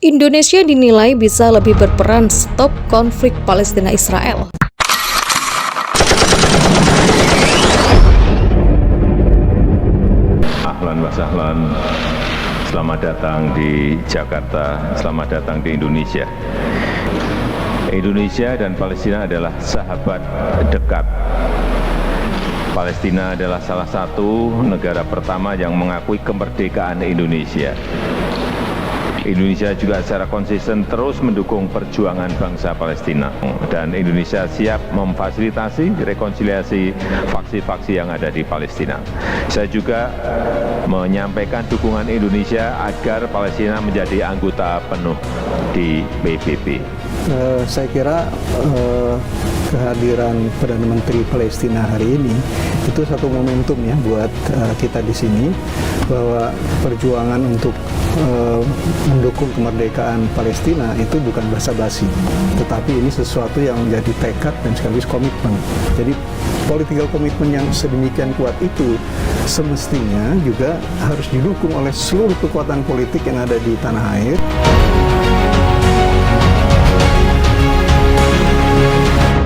Indonesia dinilai bisa lebih berperan stop konflik Palestina-Israel. Ahlan wa sahlan, selamat datang di Jakarta, selamat datang di Indonesia. Indonesia dan Palestina adalah sahabat dekat. Palestina adalah salah satu negara pertama yang mengakui kemerdekaan Indonesia. Indonesia juga secara konsisten terus mendukung perjuangan bangsa Palestina, dan Indonesia siap memfasilitasi rekonsiliasi faksi-faksi yang ada di Palestina. Saya juga menyampaikan dukungan Indonesia agar Palestina menjadi anggota penuh di PBB. Saya kira kehadiran Perdana Menteri Palestina hari ini itu satu momentum ya buat kita di sini, bahwa perjuangan untuk mendukung kemerdekaan Palestina itu bukan basa-basi, tetapi ini sesuatu yang menjadi tekad dan sekaligus komitmen. Jadi political komitmen yang sedemikian kuat itu semestinya juga harus didukung oleh seluruh kekuatan politik yang ada di tanah air.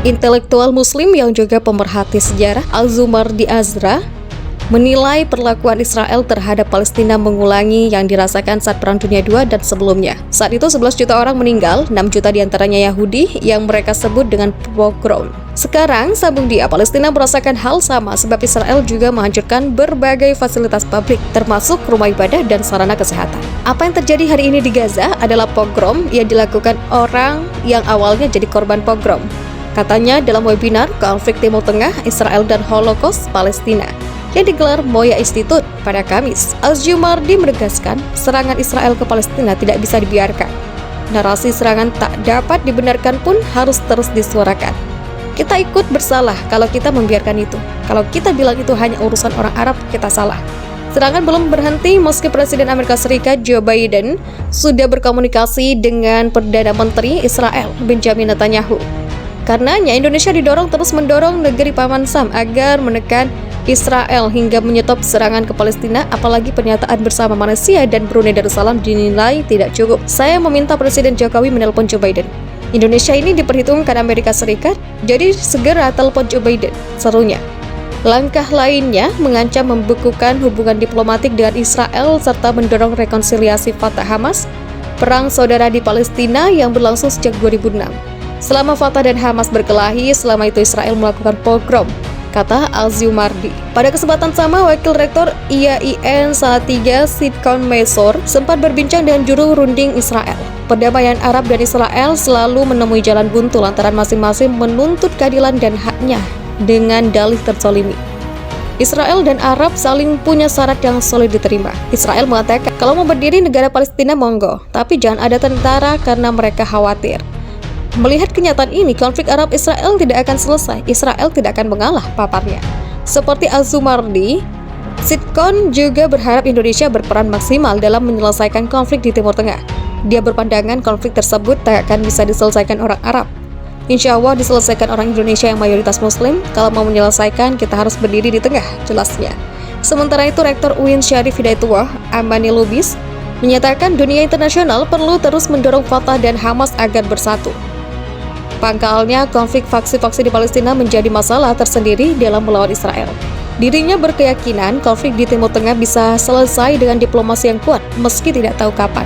Intelektual Muslim yang juga pemerhati sejarah Al-Zumardi Azra menilai perlakuan Israel terhadap Palestina mengulangi yang dirasakan saat Perang Dunia II dan sebelumnya. Saat itu 11 juta orang meninggal, 6 juta diantaranya Yahudi yang mereka sebut dengan pogrom. Sekarang, sambung dia, Palestina merasakan hal sama sebab Israel juga menghancurkan berbagai fasilitas publik, termasuk rumah ibadah dan sarana kesehatan. Apa yang terjadi hari ini di Gaza adalah pogrom yang dilakukan orang yang awalnya jadi korban pogrom. Katanya dalam webinar Konflik Timur Tengah, Israel dan Holocaust Palestina yang digelar Moya Institute pada Kamis, Al-Zumardi menegaskan serangan Israel ke Palestina tidak bisa dibiarkan. Narasi serangan tak dapat dibenarkan pun harus terus disuarakan. Kita ikut bersalah kalau kita membiarkan itu. Kalau kita bilang itu hanya urusan orang Arab, kita salah. Serangan belum berhenti meski Presiden Amerika Serikat Joe Biden sudah berkomunikasi dengan Perdana Menteri Israel Benjamin Netanyahu. Karenanya Indonesia didorong terus mendorong negeri Paman Sam agar menekan Israel hingga menyetop serangan ke Palestina, apalagi pernyataan bersama Malaysia dan Brunei Darussalam dinilai tidak cukup. Saya meminta Presiden Jokowi menelpon Joe Biden. Indonesia ini diperhitungkan Amerika Serikat, jadi segera telepon Joe Biden, serunya. Langkah lainnya mengancam membekukan hubungan diplomatik dengan Israel serta mendorong rekonsiliasi Fatah Hamas, perang saudara di Palestina yang berlangsung sejak 2006. Selama Fatah dan Hamas berkelahi, selama itu Israel melakukan pogrom, kata Al-Zumardi. Pada kesempatan sama, Wakil Rektor IAIN Salatiga Sidkon Mesor sempat berbincang dengan juru runding Israel. Perdamaian Arab dan Israel selalu menemui jalan buntu lantaran masing-masing menuntut keadilan dan haknya dengan dalih terzalimi. Israel dan Arab saling punya syarat yang sulit diterima. Israel mengatakan kalau mau berdiri negara Palestina monggo, tapi jangan ada tentara karena mereka khawatir. Melihat kenyataan ini, konflik Arab-Israel tidak akan selesai. Israel tidak akan mengalah, paparnya. Seperti Al-Zumardi, Sidkon juga berharap Indonesia berperan maksimal dalam menyelesaikan konflik di Timur Tengah. Dia berpandangan konflik tersebut tak akan bisa diselesaikan orang Arab. Insya Allah diselesaikan orang Indonesia yang mayoritas Muslim. Kalau mau menyelesaikan, kita harus berdiri di tengah, jelasnya. Sementara itu, Rektor UIN Syarif Hidayatullah Amani Lubis menyatakan dunia internasional perlu terus mendorong Fatah dan Hamas agar bersatu. Pangkalnya, konflik faksi-faksi di Palestina menjadi masalah tersendiri dalam melawan Israel. Dirinya berkeyakinan konflik di Timur Tengah bisa selesai dengan diplomasi yang kuat, meski tidak tahu kapan.